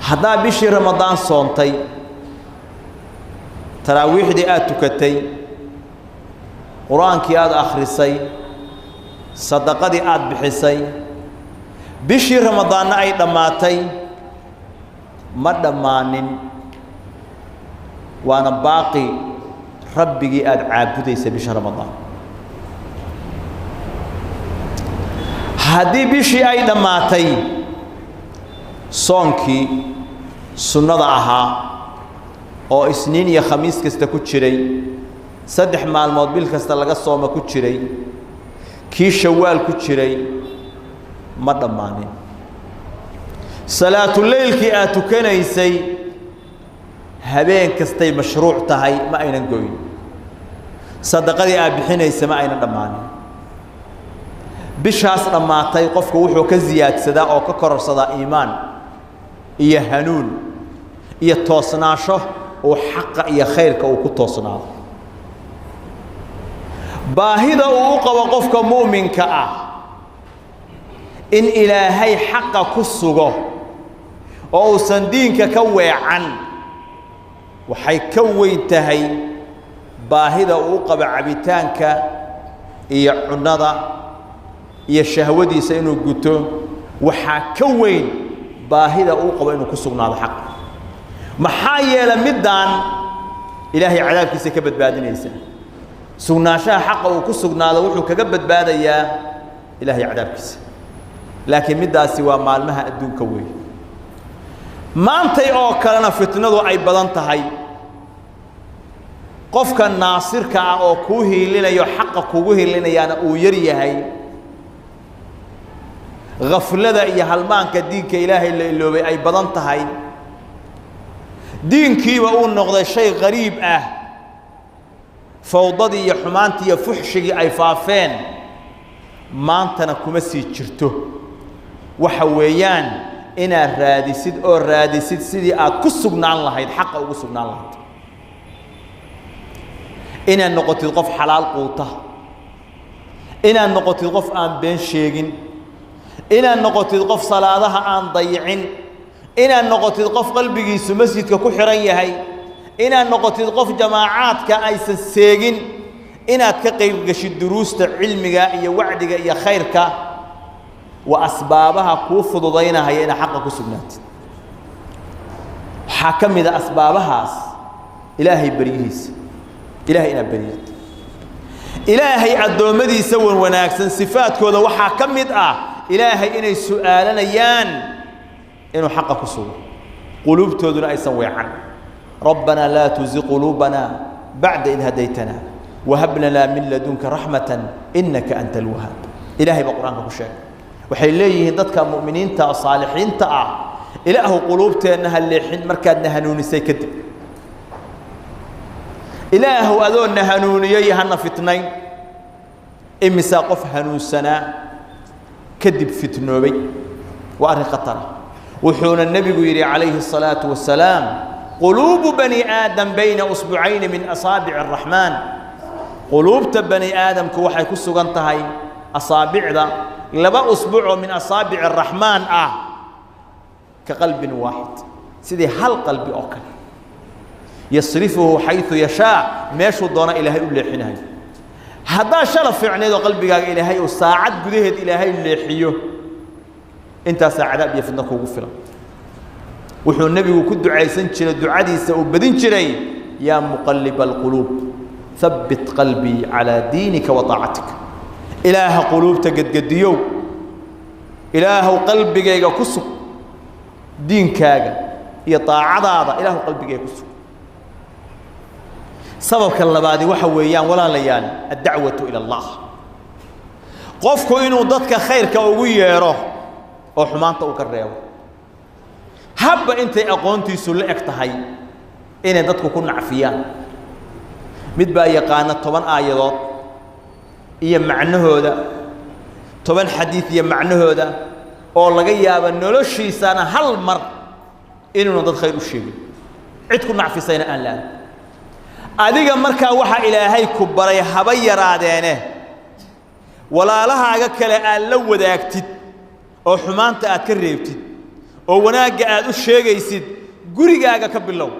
هذا بشي رمضان صونتي تراويح دي آتكتي قرآن كي آد آخرسي صدقة دي آد بحسي بشي رمضان أي دماتي ما دمانين وأنا باقي ربي آد عابدي بشي رمضان هذه بشي أي دماتي صونكي سنة أها أو إسنين يا خميس كستا كتشري صدح مع الموضبيل كستا لغا صوما كتشري كي شوال كتشري ما دمانين صلاة الليل كي آتو كنيسي هبين كستي مشروع تهي ما أين نقوين صدقة دي آبحين يسي ما أين دمانين بشاس لما تيقفك وحو كزياد سدا أو ككرر صدا إيمان إيا هنون إيا توصناشه وحق إيا خيرك وكتوصناه باهدا وقوى وقفك مؤمن كأ إن إلهي حق كسوغو أو سندينك كوي عن وحي كوي انتهي باهدا وقوى عبيتانك إيا عنضا إيا الشهودي سينو قلتو وحا كوين باهدا وقوى إنو كسوغنا هذا حق محايا لمدان إلهي عذابك سيكبت بادين إنسان سوناشا حقا وكسوغنا هذا وحو كقبت باديا إلهي عذابك لكن مدى سوى مالمها أدون كوي ما أنتي أوكالنا فتنة أي بدنتهاي قفك الناصر كا أو كوهي لنا يحقق كوهي لنا يعني ويريهاي غفلة يا هلمان كدينك إلهي اللي أي بدنتهاي دينكي وأقول نقضي شيء غريب فوضدي يا حمانتي يا فحشي أي فافين ما أنتنا كمسي تشرته وحويان إنا رادسيد أو رادسيد سيدي أكسبنا الله هيد حق أو كسبنا الله إنا نقطة القف حلال قوته إنا نقطة القف آن بين شيئين إنا نقطة القف صلاةها آن ضيعين إنا نقطة القف قلبي سمسيد كحرية هاي إنا نقطة القف جماعات كأيس السيجين إنا تقيم قش الدروس علمك يا وعدك يا خيرك وأسبابها كوف ضينا هي إنا حقق سبنات حكم إذا أسبابها إلهي بريهيس إلهي إنا بريد إلهي الدومدي سوى وناكسن صفات كذا وحكم إذا إلهي إنا سؤالنا يان إنه حقق سوى قلوب تودنا أي سوي عن ربنا لا تزغ قلوبنا بعد إذ هديتنا وهب لنا من لدنك رحمة إنك أنت الوهاب إلهي بقرآنك كشيء وحي ليه ضدك مؤمنين تا صالحين تا إله قلوبته أنها اللي حين مركز نهنوني سيكذب إله أذون نهنوني يهنا فتنين إمي ساقف هنون سنة كذب فتنوبي وأري قطرة وحون النبي يري عليه الصلاة والسلام قلوب بني آدم بين أصبعين من أصابع الرحمن قلوب بني آدم كوحي كسو قنطهي أصابع ذا لبا أصبع من أصابع الرحمن كقلب واحد سيدي هل قلبي أوكل يصرفه حيث يشاء ماشو الضونا إلهي اللي حينها هذا شرف في عنيد قلبي إلهي وساعد قدهد إلهي اللي حيه انت ساعد أبي في النكو غفلا وحو النبي وكد عيسان شري الدعاء دي سأبدين شري يا مقلب القلوب ثبت قلبي على دينك وطاعتك إله قلوب تقد قديو إله قلبك يكسو دينك يطاعد هذا إله قلبك يكسو سببك الله بعد وحويان ولا ليان الدعوة إلى الله قفكو إنو ضدك خيرك وويره أو حمانته وكريو هب أنت أقونتي سلئك تهي إن ضدك كنا عفيان مدبا يقانا طبعا آيات إيه معنى هذا طبعا حديث إيه معنى هذا أو لقيا بنولشي سنة هل مر إنه نضد خير الشيء عدكم نعفي سنة الآن لا أديك مركا وحى إلهي كبري هبير عدينه ولا لها أكل أن لو ذاكتد أو حمانت أكريبتد oo wanaaga aad u sheegaysid gurigaaga ka bilow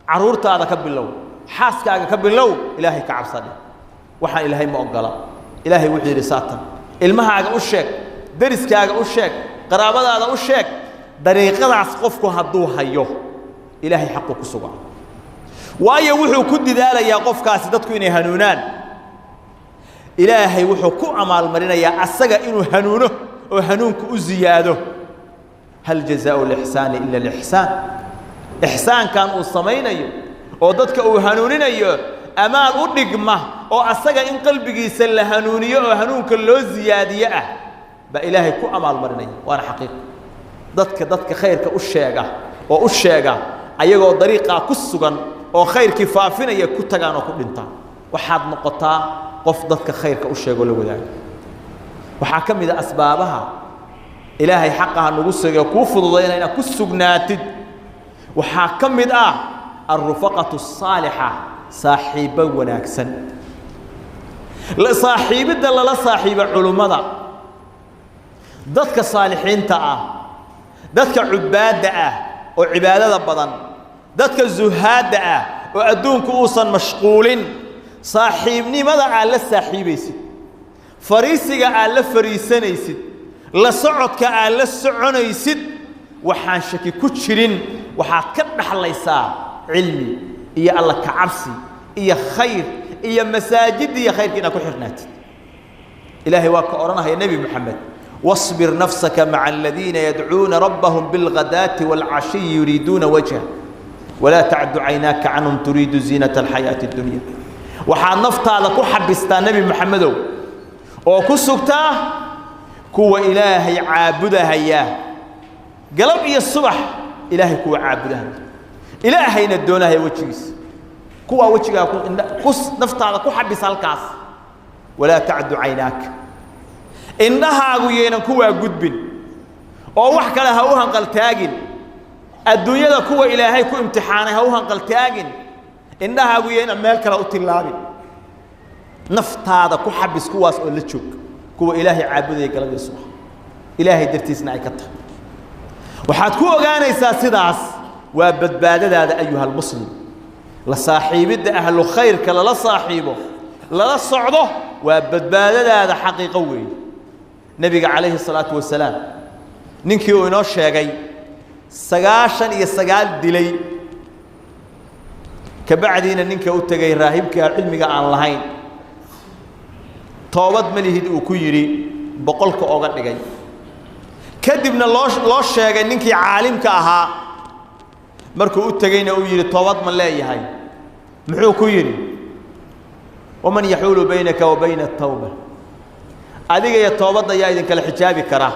caruurtaada ka bilow xaaskaaga ka bilow ilaahay ka cabsade waxaan ilaahay ma ogola ilaahay wuxuu yiri saatan ilmahaaga u sheeg dariskaaga u sheeg qaraabadaada u sheeg dariiqadaas qofku hadduu hayo ilaahay xaqu ku sugan waayo wuxuu ku didaalayaa qofkaasi dadku inay hanuunaan ilaahay wuxuu ku amaal marinayaa asaga inuu hanuuno oo hanuunku u ziyaado hal jazaa'u al-ihsaan illa al-ihsaan ihsaan kan uu samaynayo oo dadka uu hanuuninayo amaal u dhigma oo asaga in qalbigiisa la hanuuniyo oo hanuunka loo ziyaadiyo ah ba ilaahay ku amaal marinaya waana xaqiiq dadka khayrka u sheega ayagoo dariiqa ku sugan oo khayrkii faafinaya ku tagaan oo ku dhintaan waxaad noqotaa qof dadka khayrka u sheego la wadaago waxaa ka mid ah asbaabaha ilaahay xaqaha nagu sugo ku fududeeyna inaad ku sugnaatid waxaa ka mid ah الرفقة الصالحة صاحب وناكسن لا صاحب دل لا صاحب علماء ذاتك صالحين تاء ذاتك عباد وعبادة بدن ذاتك زهاد وأدونك أوصا مشغولين صاحبني ماذا على صاحبيسي فريسك على فريسانيسي لا صعدك على السعنيسي وحاشك كتشرين وحاكد حليسا علمي إيا الله كعبسي إيا خير إيا مساجد إيا خير كنا كحرنات إلهي وكأرنا يا نبي محمد واصبر نفسك مع الذين يدعون ربهم بالغداة والعشي يريدون وجهه ولا تعد عيناك عنهم تريد زينة الحياة الدنيا وحان نفتا لك حبستا نبي محمد وكسكتا كو إلهي عابدها إياه قلب إيا الصبح إلهي كو عابدها إلهي ندونها وجهيس كوا وجهها قص نفتا لك حبس الكاس ولا تعد عيناك إنها وينا كوا قدبن أو وحك لها وهن قلتاجن الدنيا كوا إلهي كوا امتحانها وهن قلتاجن إنها وينا مالك لا أطلابي نفتا لك حبس كوا سؤال لتشوك كوا إلهي عابده قلب الصبح إلهي درتيسنا عكتها وحاتكو أغانيسا سيداس وبدبادة هذا أيها المسلم لصاحب أهل خير كلا لا صاحبه لا صعده وبدبادة هذا حقيقة وي نبي عليه الصلاة والسلام ننكي وينوش شاقي سقاشا يسقال دلي كبعدين ننكي وتقي راهبك علمك عن اللهين طوبت مليهد وكيري بقولك أوغاد لغاي كدبنا لوش شاقي ننكي عالمك أها markuu u tagayna uu yiri toobad ma leeyahay muxuu ku yiri waman yahulu baynaka wa bayna at-tawba adiga ya toobada yaa idin kala xijaabi kara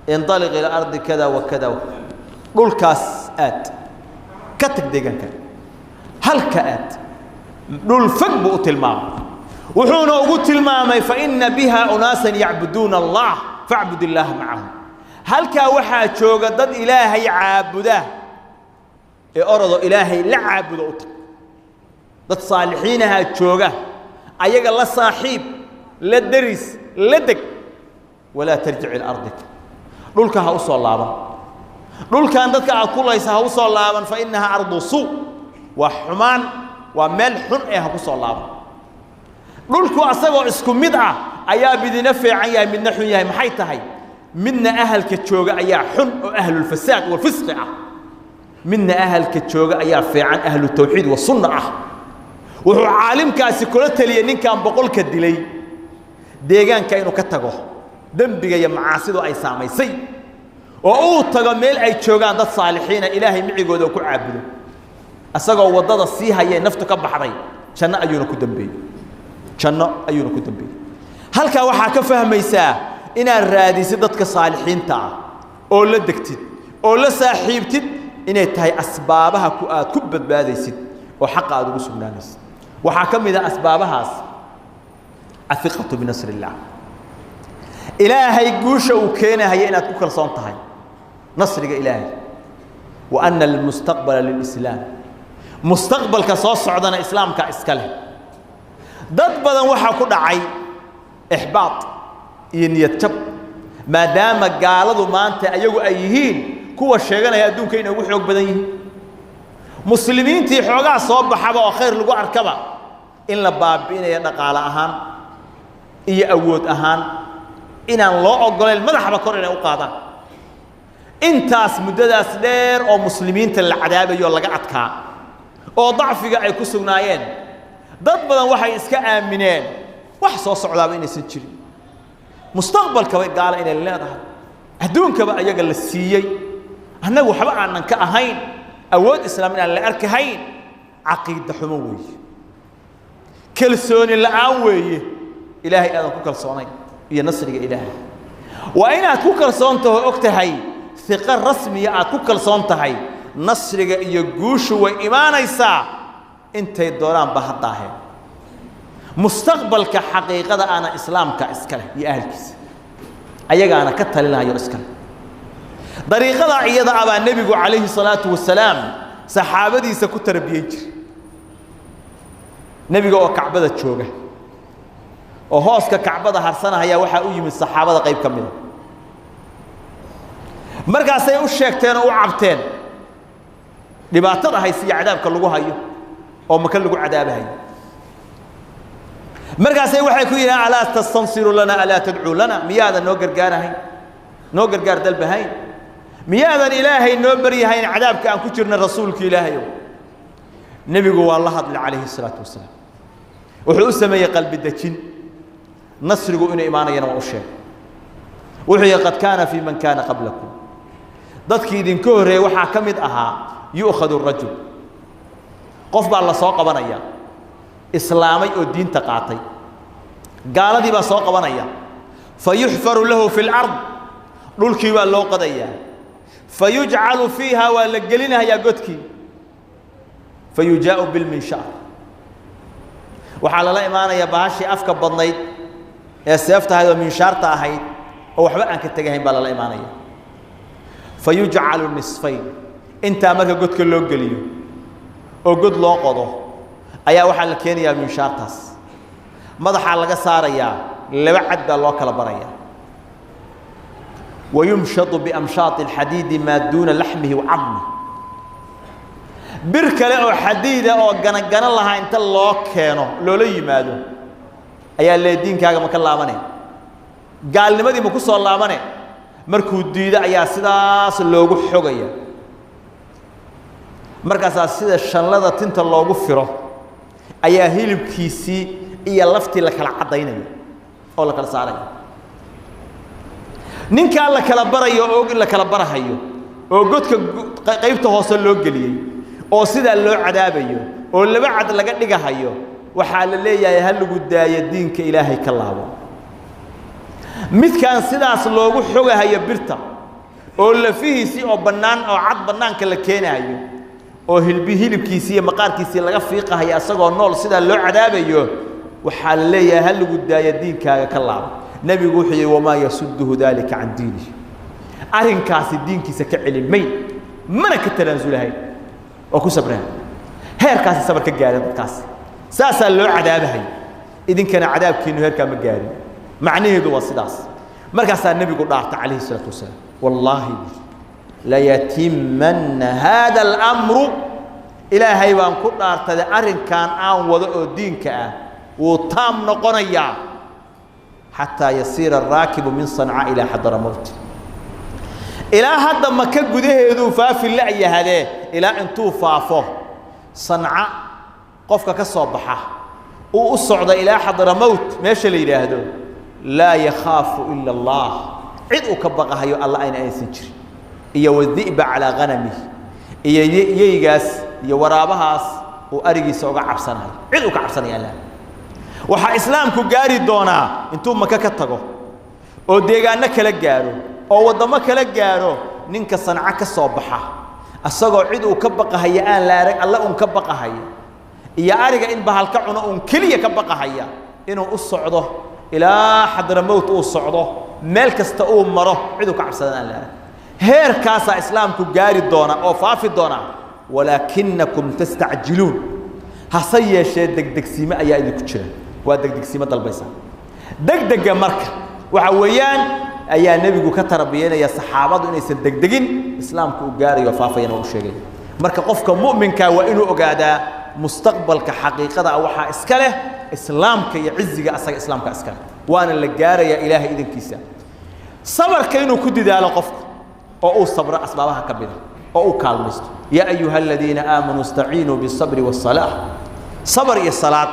indaliq ila ardi kada wa kada dhulkaas aad ka tag deeganka halka aad dhul fog buu tilmaamay wuxuuna ugu tilmaamay fa inna biha unasan ya'buduna Allah fa'bud Allah ma'ahum halka waxa jooga dad ilaahay caabuda أرضو إلهي لعب ذوق ضد صالحينها تشوجه أيجا لا صاحب لا درس لدك ولا ترجع إلى أرضك دولك هوصل الله دول كان ضدك أقول ليس هوصل الله فإنها أرض سوء وحمان وملح هوصل الله دولك أصلا اسكم مدعة أيا بدي نفع أيا من نحو يا محيطها من أهل كتشوجه أيا حن أهل الفساد والفسق من أهل كتشوجة أيا في عن أهل التوحيد والصنعة وهو عالم كاسي كلته لي كان بقول كدلي ديجان كأنه كتجه دم بيجي معاصده أي سامي سي وأو تجمل أي تشوجان ضد صالحين إلهي معي جود وكل عبده أسقى وضد الصيحة هي نفط كب حري شنا أيونه كدم بي شنا أيونه كدم بي هل كواحد كفهم يسا إن الرادي ضدك صالحين تاع أو لدكتد أو لصاحبتد إنه تهي أسبابها كبت بهذه السد وحق هذا سبحانه وحكم إذا أسبابها الثقة بنصر الله إلهي جوش وكينا هي إنها تكون صنطها نصر إلهي وأن المستقبل للإسلام مستقبل كصاص عدنا إسلام كإسكاله ضد بدن وحى كل عي إحباط يتشب maadaama gaaladu maanta ayagu ay yihiin kuwa sheeganaya adduunka inay ugu xoog badan yihiin muslimiintii xoogaa soo baxaba oo khayr lagu arkaba in la baabi'inayo dhaqaale ahaan iyo awood ahaan inaan loo ogoleyn madaxba kor inay u qaadaan intaas muddadaas dheer oo muslimiinta la cadaabayo laga adkaa oo dacfiga ay ku sugnaayeen dad badan waxay iska aamineen wax soo socdaaba inaysan jirin mustaqbalka way gaala inay leedahay adduunkaba ayaga la siiyey annagu waxba aanan ka ahayn awood islaam inaan la arkahayn caqiida xumo weeye kalsooni la'aan weeye ilaahay aadan ku kalsoonayn iyo nasriga ilaahay waa inaad ku kalsoon tahay og tahay ثقة رسمية أتوكل صنتهاي نصرك يجوش وإيمانيسا أنت الدوران بهطاه مستقبل كحقيقة أنا إسلام كإسكال يا أهل كيس أيجا أنا كتر لنا يا إسكال طريقة عيادة أبا النبي عليه الصلاة والسلام صحابتي سكتر بيجر نبي قال كعبة تشوجه وهاس كعبة هرسنا هي واحد من الصحابة قريب كمله markaasay u sheegteen oo u cabteen dhibaatada haysiya cadaabka lagu hayo oo maka lagu cadaabahay markaasay waxay ku yiraahdeen ala tastansiru lana ala tad'u lana miyada noo gargaarahay noo gargaar dalbahay miyadan ilaahay noo bariyahay cadaabka aan ku jirna rasuulka ilaahay nabigu waa la hadlay calayhi salaatu wasalaam wuxuu u sameeyay qalbi dajin nasrigu inuu iimaanayna waa u sheeg wuxuu qad kaana fi man kaana qablakum dadkii idinka horeeyay waxa kamid ahaa yu'khadu ar-rajul qof baa la soo qabanaya islaamay oo diinta qaatay gaaladii baa soo qabanaya fayuhfaru lahu fil ard dhulkii baa loo qadaya fayuj'alu fiha wa la gelinaaya godkii fayujaa'u bil minshar waxa la iimaanaya baashi afka badnayd ee seeftahay oo minshaarta ahayd oo waxba aan ka tagayn baa la iimaanaya فيجعل النصفين انت marka godka loo galiyo oo god loo qodo ayaa waxa la keenayaa min shaartaas madaxa laga saaraya laba cad baa loo kala baraya ويمشط بامشاط الحديد ما دون لحمه وعظمه bir kale oo xadiida oo ganagana laha inta loo keeno loola yimaado ayaa leediinkaaga ma ka laabanay gaalnimadii ma ku soo laabanay markuu diido ayaa sidaas loogu xogaya markaas sida shanlada tinta loogu firo ayaa hilibkiisi iyo laftii la kala cadaynayo oo la kala saarayo ninka la kala barayo oo la kala barahayo oo godka qaybta hoose loo galiyay oo sida loo cadaabayo oo laba cad laga dhigahayo waxa la leeyahay hal lagu daayo diinka ilaahay ka laabo midkaan sidaas loogu xogahayo birta oo lafihiisi oo banaan oo cad banaanka la keenayo oo hilibkiisi iyo maqaarkiisi laga fiiqahayo asagoo nool sida loo cadaabayo waxa la leeyahay hal lagu daayo diinkaaga ka laabo nabigu wuxuu yiri wama yasudduhu dalika an diini arinkaasi diinkiisa ka cilimay mana ka tanaasulahay oo ku sabreen heerkaasi sabar ka gaaray dadkaas saasa loo cadaabahay idinkana cadaabkiinu heerka ma gaarin معنيه دو وصداس مركز النبي قد أعطى عليه الصلاة والسلام والله لا يتمن هذا الأمر إلى هيوان قد أعطى أرن كان آن وضع الدين كأن وطام نقنيا حتى يصير الراكب من صنعاء إلى حضرموت إلى هذا ما كجده يدو فافي اللعي هذا إلى أن توفافه صنعاء قفك كالصباحة وأصعد إلى حضرموت ماشي اللي هذا لا يخاف إلا الله عدو كبقها يو الله أين أنسجر إيا والذئب على غنمه إيا ييغاس إيا ورابهاس وأرقي سوغا عبسانها عدو كعبسان يا الله وحا إسلامكو قاري دونا انتو مكا كتاقو oo deegaana kala gaaro oo wadamo kala gaaro ninka sanca ka soo baxa asagoo cid uu ka baqahaya aan la arag alla uu ka baqahaya iyo ariga in bahalka cuno uu kaliya ka baqahaya inuu u socdo ilaa Hadramaut uu socdo meel kasta uu maro cid uu ka cabsadan aan la arag heerkaasa islaamku gaari doona oo faafi doona walakinakum tastacjiluun hasayyeeshee degdegsiima ayaa idinku jira waa degdegsiima dalbaysa degdega marka waxa weeyaan ayaa nebigu ka tarbiyeenaya saxaabadu inaysan degdegin islaamku u gaarayo faafayna u sheegay marka qofka mu'minka waa inuu ogaadaa mustaqbalka xaqiiqada waxa iska leh islaamka iyo ciziga asaga islaamka iska leh waana la gaaraya ilaahay idinkiisa sabarka inuu ku didaalo qofka oo uu sabra asbaabaha ka bida oo uu kaalmaysto ya ayyuhalladheena aamanu istaciinu bis-sabri was-salaah sabr iyo salaad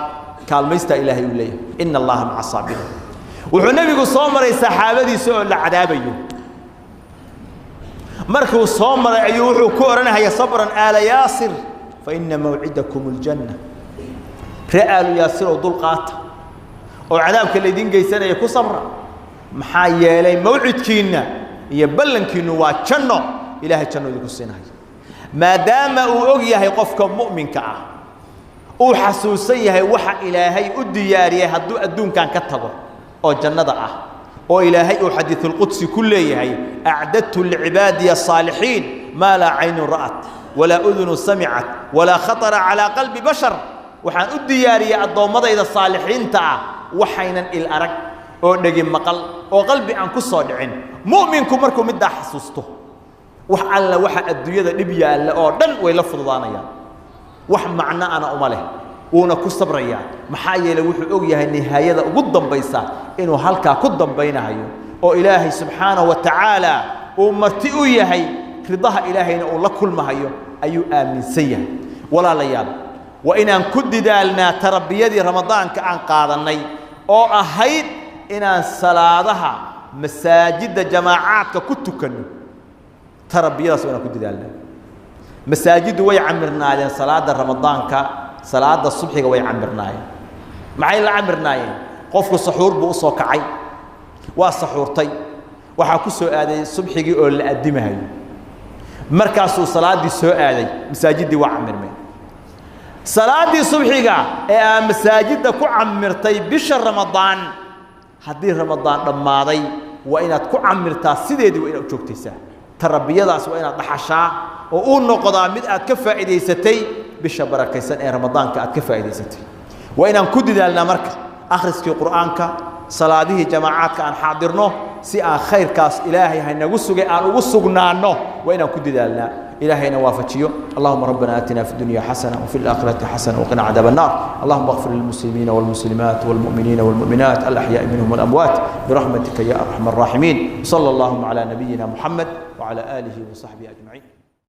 kaalmaysta ilaahay u leeyahay inna allaha ma'a as-saabiriin wuxuu nabigu soo maray saxaabadiisa oo la cadaabayo markuu soo maray ayuu wuxuu ku oranayaa sabran ala yaasir fa inna maw'idakum al-janna ra'alu yaasir oo dulqaata oo cadaabka leedin geysanaya ku sabra maxaa yeelay maw'idkiina iyo ballankiinu waa janno ilaahay janno idinku siinayo maadaama uu og yahay qofka mu'minka ah uu xasuusan yahay waxa ilaahay u diyaariyay hadduu adduunkan ka tago oo jannada ah oo ilaahay uu xadiithul qudsi ku leeyahay a'dadtu li'ibadi as-salihin ma la 'aynun ra'at wala udhun sami'at wala khatara 'ala qalbi bashar waxaan u diyaariyay adoomadayda saalixiinta ah waxaynan il arag oo dhagi maqal oo qalbi aan ku soo dhicin mu'minku markuu mid xasuusto wax alla waxa adduunyada dhib yaala oo dhan way la fududaanayaan wax macna ana uma leh ونا كسبريا محايل وحوق يا النهاية وقدم بيسا إنه هلكا قدم بينها أو إلهي سبحانه وتعالى ومرتئو يهي رضاها إلهي الله كل ما هيو أيو آمن سيئ ولا ليال وإن أن كد دالنا تربية رمضان كأن قادني أو أهيد إن أن صلاتها مساجد جماعات كتكن تربية سوينا كد دالنا مساجد ويعمرنا لأن صلاة رمضان صلاة الصبح وي عمرناي معي لا عمرناي قفك السحور بو سو كعي وا سحورتي waxa ku soo aaday subxigi oo la adimahay markaas uu salaadii soo aaday masaajidii waa camirmay salaadii subxiga ee masaajida ku camirtay bisha ramadaan hadii ramadaan dhamaaday waa inaad ku camirtaa sideedii waa inaad joogtaysaa tarbiyadaas waa inaad dhaxashaa oo uu noqdaa mid aad ka faa'iideysatay bisha barakaysan ee ramadaanka aad ka faa'iideysatay waa inaan ku didaalna marka akhriskii quraanka salaadihi jamaacaadka aan xaadirno si aan khayrkaas ilaahay haynagu sugay aan ugu sugnaano waa inaan ku didaalna ilaahayna waafajiyo allahumma rabbana atina fid dunya hasana wa fil akhirati hasana wa qina adhaban nar allahumma ighfir lil muslimina wal muslimat wal mu'minina wal mu'minat al ahya'i minhum wal amwat bi rahmatika ya arhamar rahimin sallallahu ala nabiyyina muhammad wa ala alihi wa sahbihi ajma'in